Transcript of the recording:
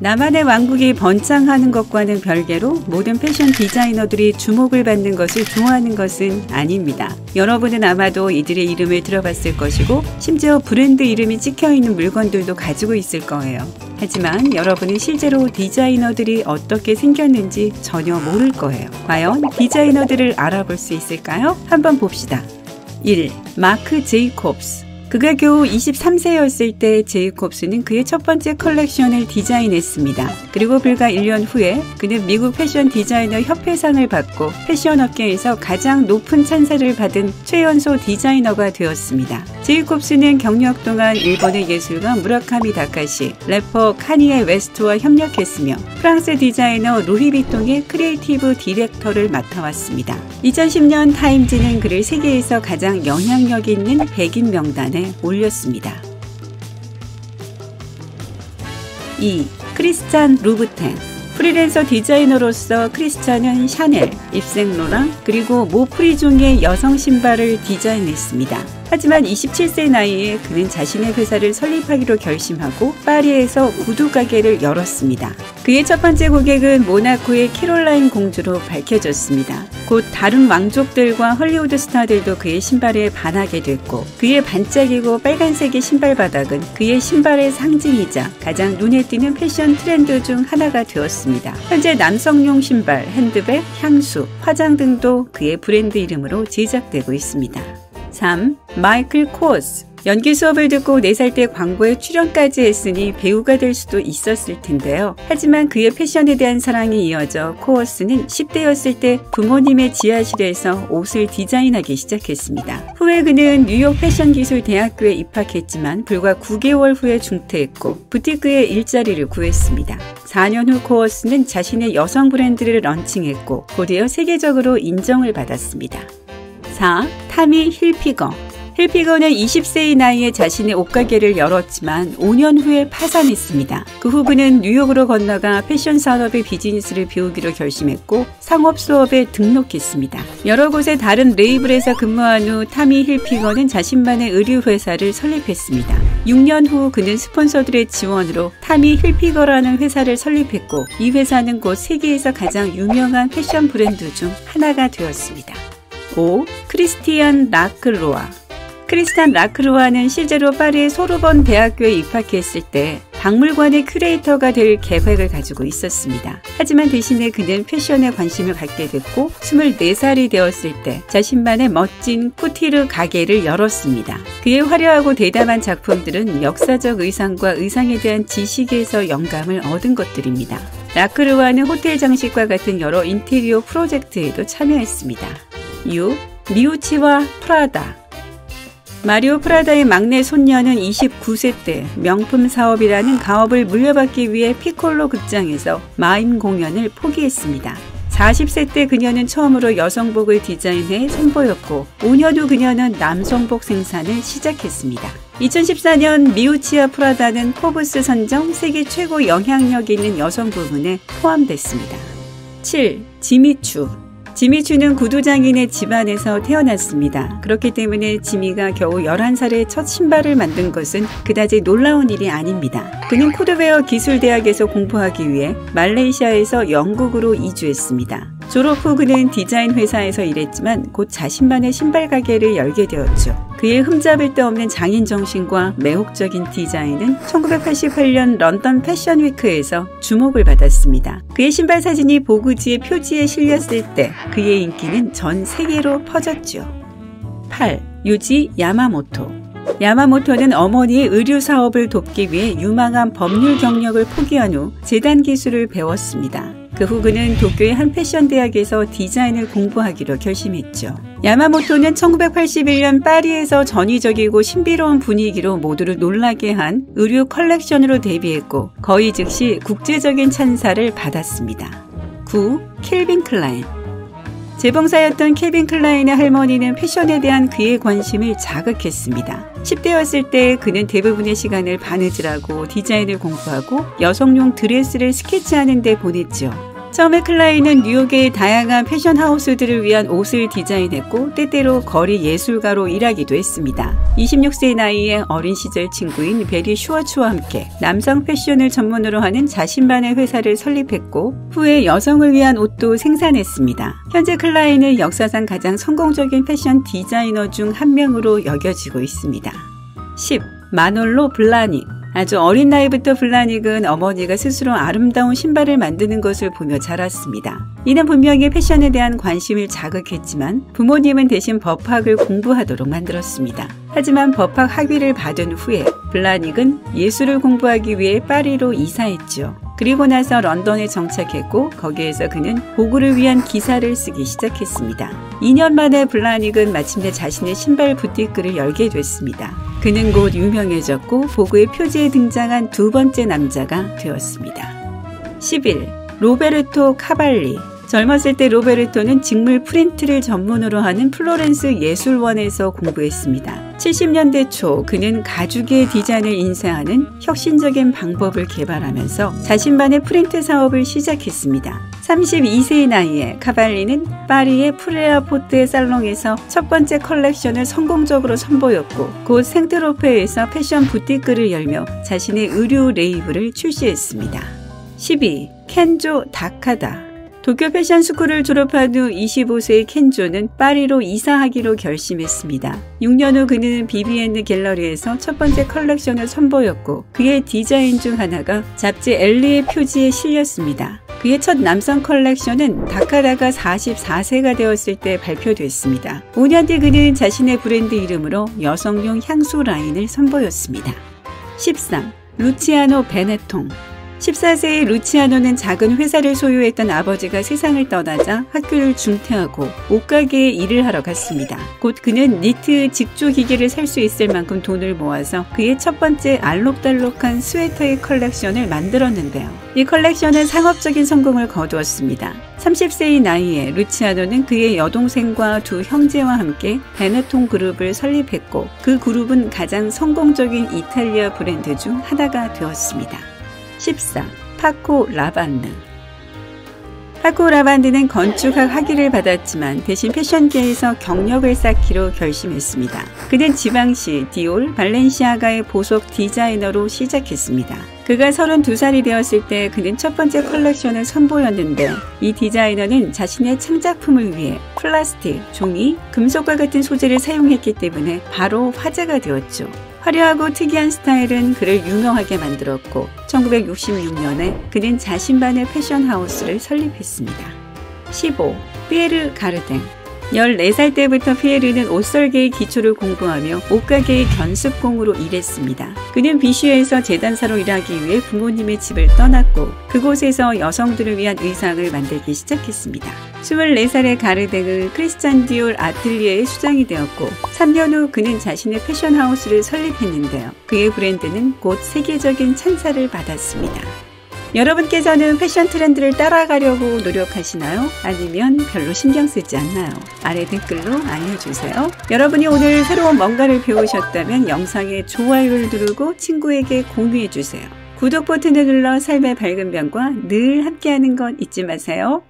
나만의 왕국이 번창하는 것과는 별개로 모든 패션 디자이너들이 주목을 받는 것을 좋아하는 것은 아닙니다. 여러분은 아마도 이들의 이름을 들어봤을 것이고 심지어 브랜드 이름이 찍혀있는 물건들도 가지고 있을 거예요. 하지만 여러분은 실제로 디자이너들이 어떻게 생겼는지 전혀 모를 거예요. 과연 디자이너들을 알아볼 수 있을까요? 한번 봅시다. 1. 마크 제이콥스. 그가 겨우 23세였을 때 제이콥스는 그의 첫 번째 컬렉션을 디자인했습니다. 그리고 불과 1년 후에 그는 미국 패션 디자이너 협회상을 받고 패션 업계에서 가장 높은 찬사를 받은 최연소 디자이너가 되었습니다. 제이콥스는 경력 동안 일본의 예술가 무라카미 다카시, 래퍼 카니에 웨스트와 협력했으며 프랑스 디자이너 루이비통의 크리에이티브 디렉터를 맡아왔습니다. 2010년 타임즈는 그를 세계에서 가장 영향력 있는 100인 명단에 올렸습니다. 2. 크리스찬 루브텐. 프리랜서 디자이너로서 크리스찬은 샤넬, 입생로랑 그리고 모프리종의 여성 신발을 디자인했습니다. 하지만 27세 나이에 그는 자신의 회사를 설립하기로 결심하고 파리에서 구두 가게를 열었습니다. 그의 첫 번째 고객은 모나코의 캐롤라인 공주로 밝혀졌습니다. 곧 다른 왕족들과 헐리우드 스타들도 그의 신발에 반하게 됐고 그의 반짝이고 빨간색의 신발 바닥은 그의 신발의 상징이자 가장 눈에 띄는 패션 트렌드 중 하나가 되었습니다. 현재 남성용 신발, 핸드백, 향수, 화장 등도 그의 브랜드 이름으로 제작되고 있습니다. 3. 마이클 코어스. 연기 수업을 듣고 4살 때 광고에 출연까지 했으니 배우가 될 수도 있었을 텐데요. 하지만 그의 패션에 대한 사랑이 이어져 코어스는 10대였을 때 부모님의 지하실에서 옷을 디자인하기 시작했습니다. 후에 그는 뉴욕 패션기술대학교에 입학했지만 불과 9개월 후에 중퇴했고 부티크에 일자리를 구했습니다. 4년 후 코어스는 자신의 여성 브랜드를 런칭했고 곧이어 세계적으로 인정을 받았습니다. 4. 타미 힐피거. 힐피거는 20세의 나이에 자신의 옷가게를 열었지만 5년 후에 파산했습니다. 그 후 그는 뉴욕으로 건너가 패션 산업의 비즈니스를 배우기로 결심했고 상업 수업에 등록했습니다. 여러 곳의 다른 레이블에서 근무한 후 타미 힐피거는 자신만의 의류 회사를 설립했습니다. 6년 후 그는 스폰서들의 지원으로 타미 힐피거라는 회사를 설립했고 이 회사는 곧 세계에서 가장 유명한 패션 브랜드 중 하나가 되었습니다. 5. 크리스티안 라크루아. 크리스탄 라크루아는 실제로 파리의 소르본 대학교에 입학했을 때 박물관의 큐레이터가 될 계획을 가지고 있었습니다. 하지만 대신에 그는 패션에 관심을 갖게 됐고 24살이 되었을 때 자신만의 멋진 쿠티르 가게를 열었습니다. 그의 화려하고 대담한 작품들은 역사적 의상과 의상에 대한 지식에서 영감을 얻은 것들입니다. 라크루아는 호텔 장식과 같은 여러 인테리어 프로젝트에도 참여했습니다. 6. 미우치와 프라다. 마리오 프라다의 막내 손녀는 29세 때 명품 사업이라는 가업을 물려받기 위해 피콜로 극장에서 마임 공연을 포기했습니다. 40세 때 그녀는 처음으로 여성복을 디자인해 선보였고 5년 후 그녀는 남성복 생산을 시작했습니다. 2014년 미우치와 프라다는 포브스 선정 세계 최고 영향력 있는 여성 부문에 포함됐습니다. 7. 지미추. 지미추는 구두장인의 집안에서 태어났습니다. 그렇기 때문에 지미가 겨우 11살에 첫 신발을 만든 것은 그다지 놀라운 일이 아닙니다. 그는 코드웨어 기술대학에서 공부하기 위해 말레이시아에서 영국으로 이주했습니다. 졸업 후 그는 디자인 회사에서 일했지만 곧 자신만의 신발 가게를 열게 되었죠. 그의 흠잡을 데 없는 장인 정신과 매혹적인 디자인은 1988년 런던 패션 위크에서 주목을 받았습니다. 그의 신발 사진이 보그지의 표지에 실렸을 때 그의 인기는 전 세계로 퍼졌죠. 8. 유지 야마모토. 야마모토는 어머니의 의류 사업을 돕기 위해 유망한 법률 경력을 포기한 후 재단 기술을 배웠습니다. 그 후 그는 도쿄의 한 패션 대학에서 디자인을 공부하기로 결심했죠. 야마모토는 1981년 파리에서 전위적이고 신비로운 분위기로 모두를 놀라게 한 의류 컬렉션으로 데뷔했고 거의 즉시 국제적인 찬사를 받았습니다. 9. 캘빈 클라인. 재봉사였던 캘빈 클라인의 할머니는 패션에 대한 그의 관심을 자극했습니다. 10대였을 때 그는 대부분의 시간을 바느질하고 디자인을 공부하고 여성용 드레스를 스케치하는 데 보냈죠. 처음에 클라인은 뉴욕의 다양한 패션 하우스들을 위한 옷을 디자인했고 때때로 거리 예술가로 일하기도 했습니다. 26세의 나이에 어린 시절 친구인 베리 슈워츠와 함께 남성 패션을 전문으로 하는 자신만의 회사를 설립했고 후에 여성을 위한 옷도 생산했습니다. 현재 클라인은 역사상 가장 성공적인 패션 디자이너 중 한 명으로 여겨지고 있습니다. 10. 마놀로 블라닉. 아주 어린 나이부터 블라닉은 어머니가 스스로 아름다운 신발을 만드는 것을 보며 자랐습니다. 이는 분명히 패션에 대한 관심을 자극했지만 부모님은 대신 법학을 공부하도록 만들었습니다. 하지만 법학 학위를 받은 후에 블라닉은 예술을 공부하기 위해 파리로 이사했죠. 그리고 나서 런던에 정착했고 거기에서 그는 보그를 위한 기사를 쓰기 시작했습니다. 2년 만에 블라닉은 마침내 자신의 신발 부티크를 열게 됐습니다. 그는 곧 유명해졌고 보그의 표지에 등장한 두 번째 남자가 되었습니다. 11. 로베르토 카발리. 젊었을 때 로베르토는 직물 프린트를 전문으로 하는 플로렌스 예술원에서 공부했습니다. 70년대 초 그는 가죽의 디자인을 인쇄하는 혁신적인 방법을 개발하면서 자신만의 프린트 사업을 시작했습니다. 32세의 나이에 카발리는 파리의 프레아포트 살롱에서 첫 번째 컬렉션을 성공적으로 선보였고 곧 생트로페에서 패션 부티크를 열며 자신의 의류 레이블을 출시했습니다. 12. 켄조 다카다. 도쿄 패션 스쿨을 졸업한 후 25세의 켄조는 파리로 이사하기로 결심했습니다. 6년 후 그는 비비엔느 갤러리에서 첫 번째 컬렉션을 선보였고 그의 디자인 중 하나가 잡지 엘리의 표지에 실렸습니다. 그의 첫 남성 컬렉션은 다카다가 44세가 되었을 때 발표됐습니다. 5년 뒤 그는 자신의 브랜드 이름으로 여성용 향수 라인을 선보였습니다. 13. 루치아노 베네통. 14세의 루치아노는 작은 회사를 소유했던 아버지가 세상을 떠나자 학교를 중퇴하고 옷가게에 일을 하러 갔습니다. 곧 그는 니트 직조 기계를 살 수 있을 만큼 돈을 모아서 그의 첫 번째 알록달록한 스웨터의 컬렉션을 만들었는데요. 이 컬렉션은 상업적인 성공을 거두었습니다. 30세의 나이에 루치아노는 그의 여동생과 두 형제와 함께 베네통 그룹을 설립했고 그 그룹은 가장 성공적인 이탈리아 브랜드 중 하나가 되었습니다. 14. 파코 라반느. 파코 라반드는 건축학 학위를 받았지만 대신 패션계에서 경력을 쌓기로 결심했습니다. 그는 지방시 디올 발렌시아가의 보석 디자이너로 시작했습니다. 그가 32살이 되었을 때 그는 첫 번째 컬렉션을 선보였는데 이 디자이너는 자신의 창작품을 위해 플라스틱, 종이, 금속과 같은 소재를 사용했기 때문에 바로 화제가 되었죠. 화려하고 특이한 스타일은 그를 유명하게 만들었고 1966년에 그는 자신만의 패션 하우스를 설립했습니다. 15. 피에르 가르댕. 14살 때부터 피에르는 옷설계의 기초를 공부하며 옷가게의 견습공으로 일했습니다. 그는 비슈에서 재단사로 일하기 위해 부모님의 집을 떠났고 그곳에서 여성들을 위한 의상을 만들기 시작했습니다. 24살의 가르댕은 크리스찬 디올 아틀리에의 수장이 되었고 3년 후 그는 자신의 패션하우스를 설립했는데요. 그의 브랜드는 곧 세계적인 찬사를 받았습니다. 여러분께서는 패션 트렌드를 따라가려고 노력하시나요? 아니면 별로 신경 쓰지 않나요? 아래 댓글로 알려주세요. 여러분이 오늘 새로운 뭔가를 배우셨다면 영상에 좋아요를 누르고 친구에게 공유해주세요. 구독 버튼을 눌러 삶의 밝은 변과 늘 함께하는 것 잊지 마세요.